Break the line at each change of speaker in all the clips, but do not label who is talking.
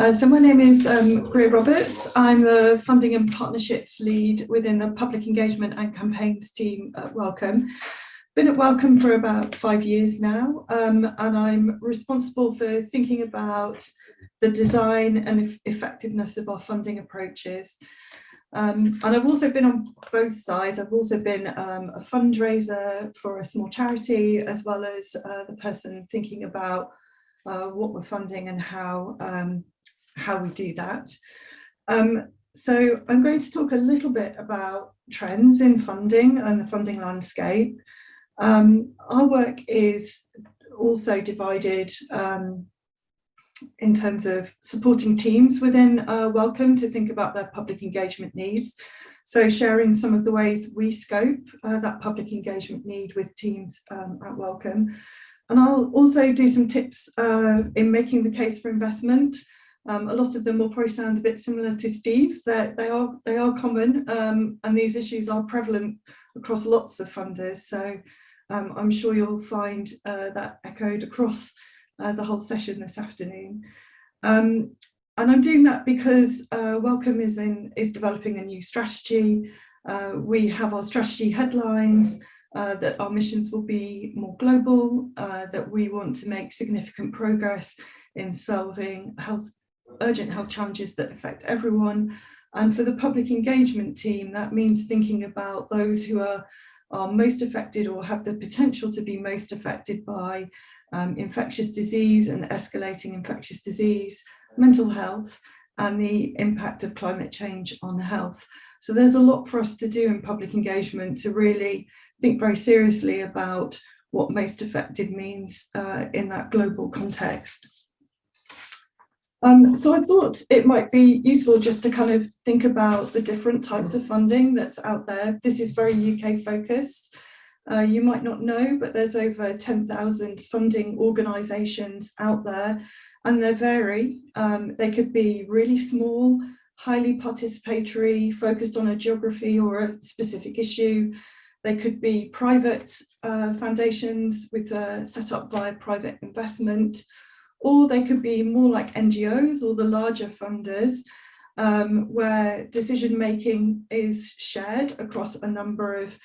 So my name is Greer Roberts. I'm the Funding and Partnerships Lead within the Public Engagement and Campaigns team at Wellcome. Been at Wellcome for about 5 years now, and I'm responsible for thinking about the design and effectiveness of our funding approaches. And I've also been on both sides. I've also been a fundraiser for a small charity, as well as the person thinking about what we're funding and how we do that. So I'm going to talk a little bit about trends in funding and the funding landscape. Our work is also divided in terms of supporting teams within Wellcome to think about their public engagement needs. So sharing some of the ways we scope that public engagement need with teams at Wellcome. And I'll also do some tips in making the case for investment. A lot of them will probably sound a bit similar to Steve's. They are common, and these issues are prevalent across lots of funders. So I'm sure you'll find that echoed across the whole session this afternoon. And I'm doing that because Wellcome is developing a new strategy. We have our strategy headlines. That our missions will be more global, that we want to make significant progress in solving urgent health challenges that affect everyone. And for the public engagement team, that means thinking about those who are most affected or have the potential to be most affected by infectious disease and escalating infectious disease, mental health, and the impact of climate change on health. So there's a lot for us to do in public engagement to really think very seriously about what most affected means in that global context. So I thought it might be useful just to kind of think about the different types of funding that's out there. This is very UK focused. You might not know, but there's over 10,000 funding organisations out there, and they vary. They could be really small, highly participatory, focused on a geography or a specific issue. They could be private foundations with set up via private investment, or they could be more like NGOs or the larger funders, where decision making is shared across a number of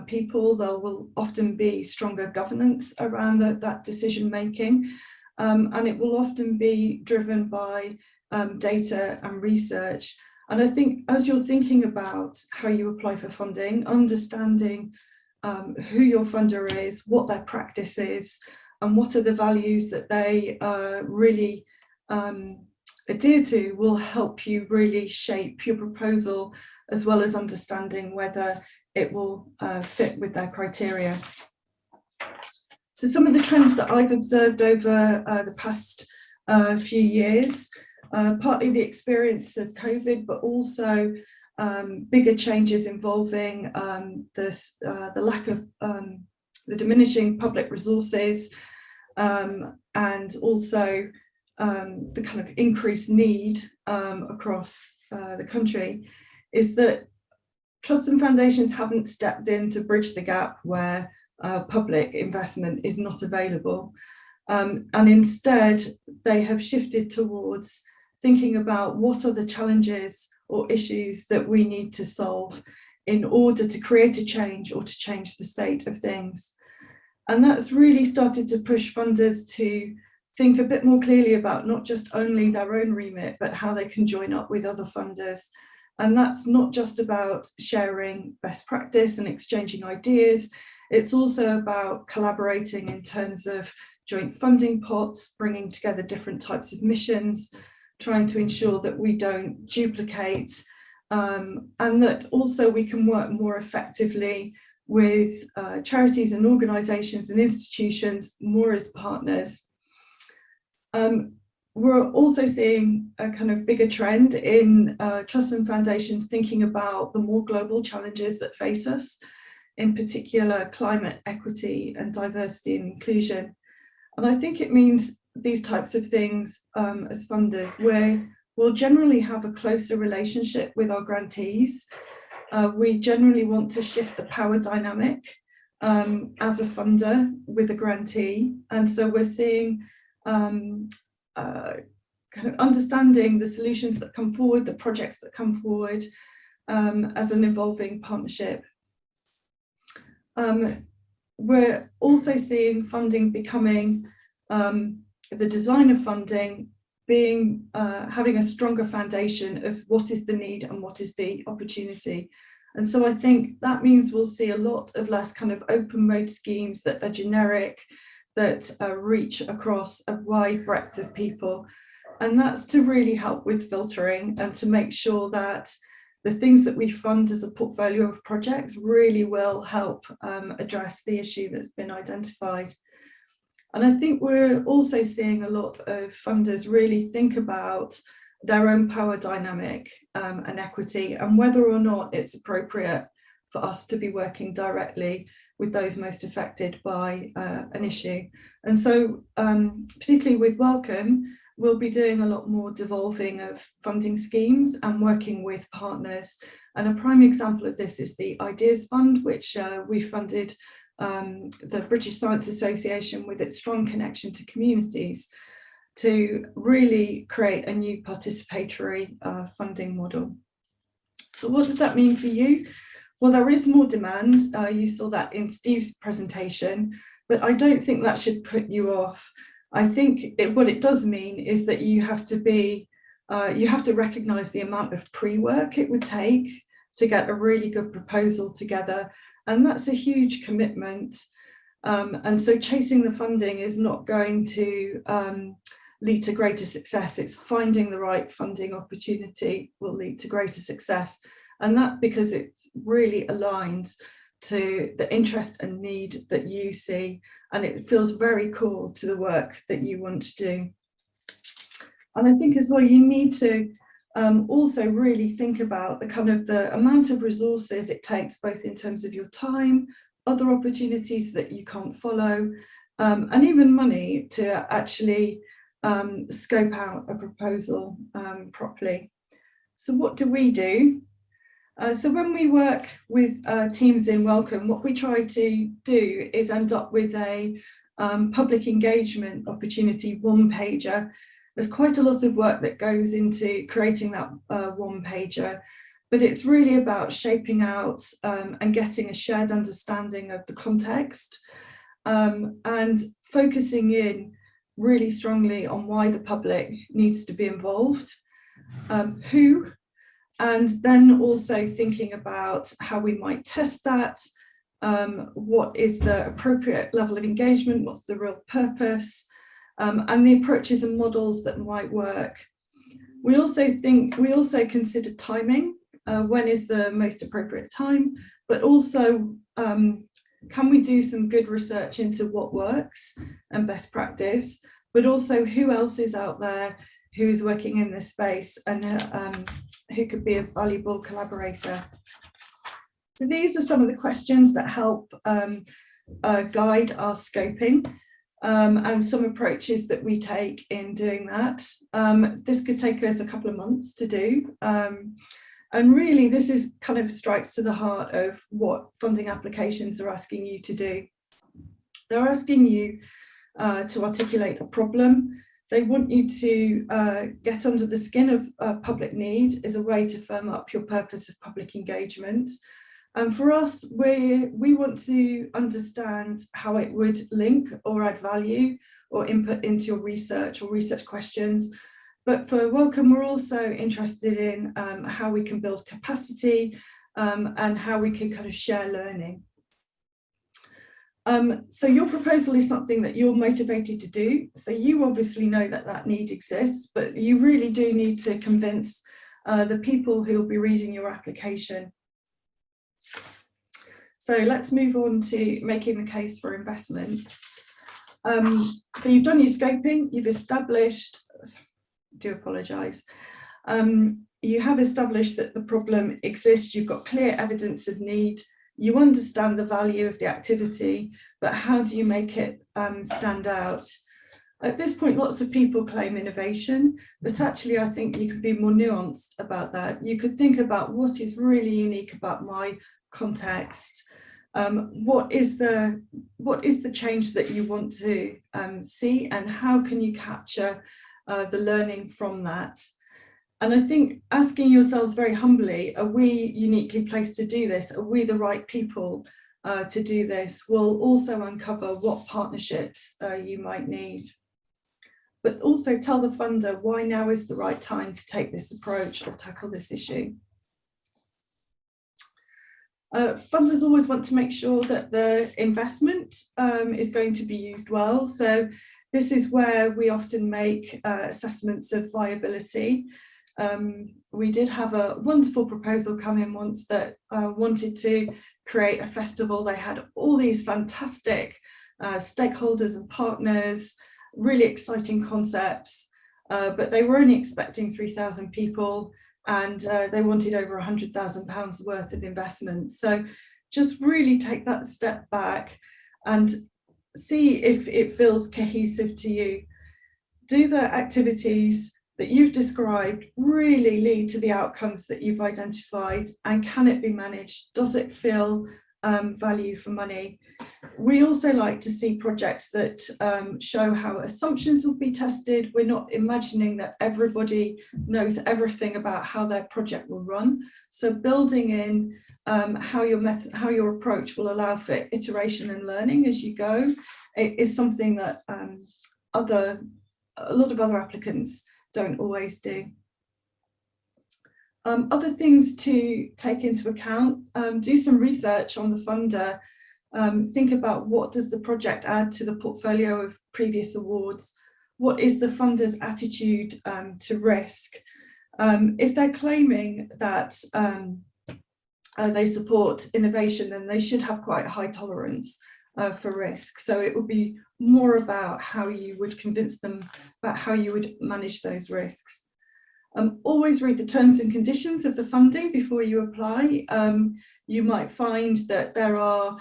people. There will often be stronger governance around that decision making, and it will often be driven by data and research. And I think as you're thinking about how you apply for funding, understanding who your funder is, what their practice is, and what are the values that they really adhere to will help you really shape your proposal, as well as understanding whether it will fit with their criteria. So some of the trends that I've observed over the past few years, partly the experience of COVID, but also bigger changes involving the lack of the diminishing public resources, and also the kind of increased need across the country, is that trusts and foundations haven't stepped in to bridge the gap where public investment is not available. And instead, they have shifted towards thinking about what are the challenges or issues that we need to solve in order to create a change or to change the state of things. And that's really started to push funders to think a bit more clearly about not just only their own remit, but how they can join up with other funders. And that's not just about sharing best practice and exchanging ideas. It's also about collaborating in terms of joint funding pots, bringing together different types of missions, trying to ensure that we don't duplicate, and that also we can work more effectively with charities and organisations and institutions more as partners. We're also seeing a kind of bigger trend in trusts and foundations thinking about the more global challenges that face us, in particular climate equity and diversity and inclusion. And I think it means these types of things as funders, where we'll generally have a closer relationship with our grantees. We generally want to shift the power dynamic as a funder with a grantee. And so we're seeing kind of understanding the solutions that come forward, the projects that come forward as an evolving partnership. We're also seeing funding becoming, the design of funding being, having a stronger foundation of what is the need and what is the opportunity. And so I think that means we'll see a lot of less kind of open mode schemes that are generic, that reach across a wide breadth of people. And that's to really help with filtering and to make sure that the things that we fund as a portfolio of projects really will help address the issue that's been identified. And I think we're also seeing a lot of funders really think about their own power dynamic and equity, and whether or not it's appropriate for us to be working directly with those most affected by an issue. And so particularly with Wellcome, we'll be doing a lot more devolving of funding schemes and working with partners. And a prime example of this is the Ideas Fund, which we funded the British Science Association with its strong connection to communities to really create a new participatory funding model. So what does that mean for you? Well, there is more demand. You saw that in Steve's presentation, but I don't think that should put you off. I think what it does mean is that you have to be, you have to recognise the amount of pre-work it would take to get a really good proposal together, and that's a huge commitment. And so chasing the funding is not going to lead to greater success. It's finding the right funding opportunity will lead to greater success. And that because it really aligns to the interest and need that you see, and it feels very core to the work that you want to do. And I think as well, you need to also really think about the kind of the amount of resources it takes, both in terms of your time, other opportunities that you can't follow, and even money to actually scope out a proposal properly. So what do we do? So when we work with teams in Wellcome, what we try to do is end up with a public engagement opportunity one-pager. There's quite a lot of work that goes into creating that one-pager, but it's really about shaping out and getting a shared understanding of the context and focusing in really strongly on why the public needs to be involved, who, and then also thinking about how we might test that, what is the appropriate level of engagement, what's the real purpose, and the approaches and models that might work. We also consider timing, when is the most appropriate time, but also can we do some good research into what works and best practice, but also who else is out there who is working in this space and who could be a valuable collaborator. So these are some of the questions that help guide our scoping and some approaches that we take in doing that. This could take us a couple of months to do. And really this is kind of strikes to the heart of what funding applications are asking you to do. They're asking you to articulate a problem. They want you to get under the skin of public need as a way to firm up your purpose of public engagement. And for us, we want to understand how it would link or add value or input into your research or research questions. But for Wellcome, we're also interested in how we can build capacity and how we can kind of share learning. So your proposal is something that you're motivated to do. So you obviously know that that need exists, but you really do need to convince the people who will be reading your application. So let's move on to making the case for investment. So you've done your scoping, you've established, do apologise, you have established that the problem exists, you've got clear evidence of need, you understand the value of the activity, but how do you make it stand out? At this point, lots of people claim innovation, but actually I think you could be more nuanced about that. You could think about what is really unique about my context. What is the change that you want to see, and how can you capture the learning from that. And I think asking yourselves very humbly, are we uniquely placed to do this? Are we the right people to do this? Will also uncover what partnerships you might need. But also tell the funder why now is the right time to take this approach or tackle this issue. Funders always want to make sure that the investment is going to be used well. So this is where we often make assessments of viability. We did have a wonderful proposal come in once that wanted to create a festival. They had all these fantastic stakeholders and partners, really exciting concepts, but they were only expecting 3,000 people, and they wanted over £100,000 worth of investment. So just really take that step back and see if it feels cohesive to you. Do the activities that you've described really lead to the outcomes that you've identified, and can it be managed? Does it feel value for money? We also like to see projects that show how assumptions will be tested. We're not imagining that everybody knows everything about how their project will run. So building in how your approach will allow for iteration and learning as you go is something that a lot of other applicants don't always do. Other things to take into account, do some research on the funder. Think about what does the project add to the portfolio of previous awards? What is the funder's attitude to risk? If they're claiming that they support innovation, then they should have quite a high tolerance for risk. So it would be more about how you would convince them about how you would manage those risks. Always read the terms and conditions of the funding before you apply. You might find that there are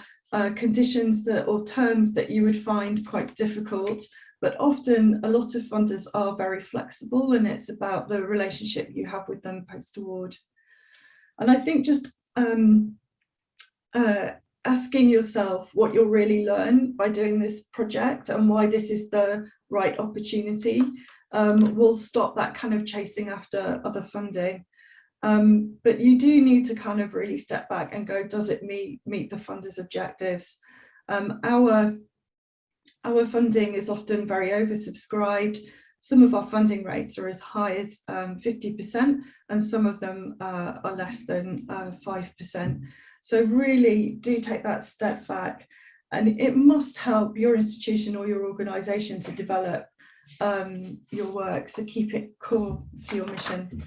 conditions or terms that you would find quite difficult, but often a lot of funders are very flexible, and it's about the relationship you have with them post-award. And I think just asking yourself what you'll really learn by doing this project and why this is the right opportunity will stop that kind of chasing after other funding. But you do need to kind of really step back and go, does it meet the funder's objectives? Our funding is often very oversubscribed. Some of our funding rates are as high as 50%, and some of them are less than 5%. So really do take that step back, and it must help your institution or your organisation to develop your work, so keep it core to your mission.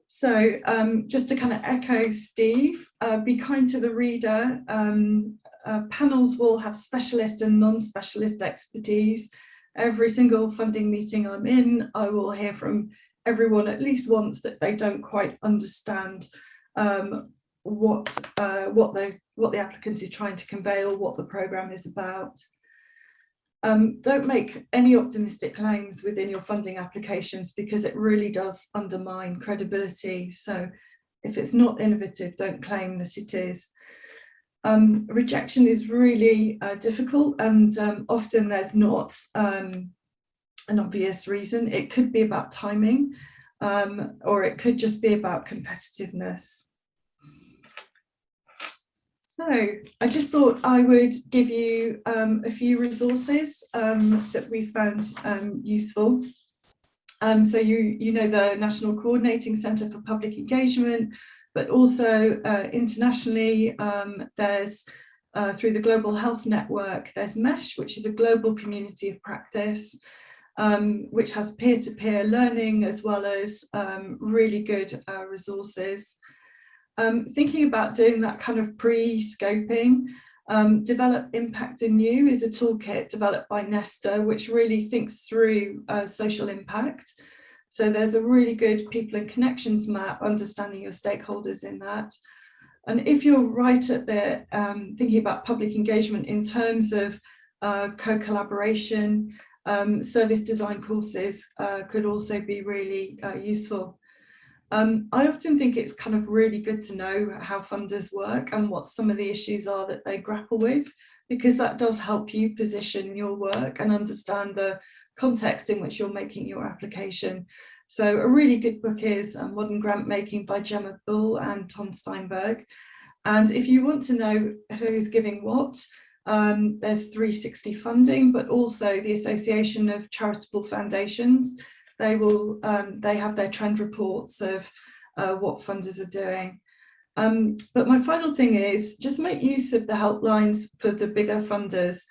So just to kind of echo Steve, be kind to the reader. Panels will have specialist and non-specialist expertise. Every single funding meeting I'm in, I will hear from everyone at least once that they don't quite understand what the applicant is trying to convey or what the programme is about. Don't make any optimistic claims within your funding applications, because it really does undermine credibility. So if it's not innovative, don't claim that it is. Rejection is really difficult, and often there's not an obvious reason. It could be about timing, or it could just be about competitiveness. So I just thought I would give you a few resources that we found useful. So you know the National Coordinating Centre for Public Engagement, but also internationally there's through the Global Health Network, there's MESH, which is a global community of practice, which has peer-to-peer learning as well as really good resources. Thinking about doing that kind of pre-scoping, Develop Impact in You is a toolkit developed by Nesta, which really thinks through social impact. So there's a really good people and connections map, understanding your stakeholders in that. And if you're right at the thinking about public engagement in terms of co-collaboration, service design courses could also be really useful. I often think it's kind of really good to know how funders work and what some of the issues are that they grapple with, because that does help you position your work and understand the context in which you're making your application. So a really good book is Modern Grant Making by Gemma Bull and Tom Steinberg. And if you want to know who's giving what, there's 360 Funding, but also the Association of Charitable Foundations. They have their trend reports of what funders are doing. But my final thing is just make use of the helplines for the bigger funders,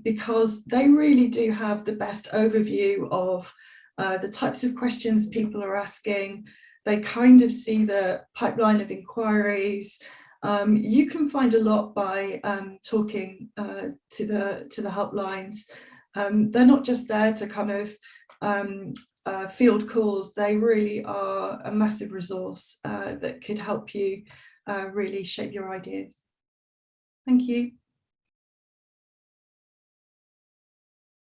because they really do have the best overview of the types of questions people are asking. They kind of see the pipeline of inquiries. You can find a lot by talking to the helplines. They're not just there to kind of field calls. They really are a massive resource that could help you really shape your ideas. Thank you.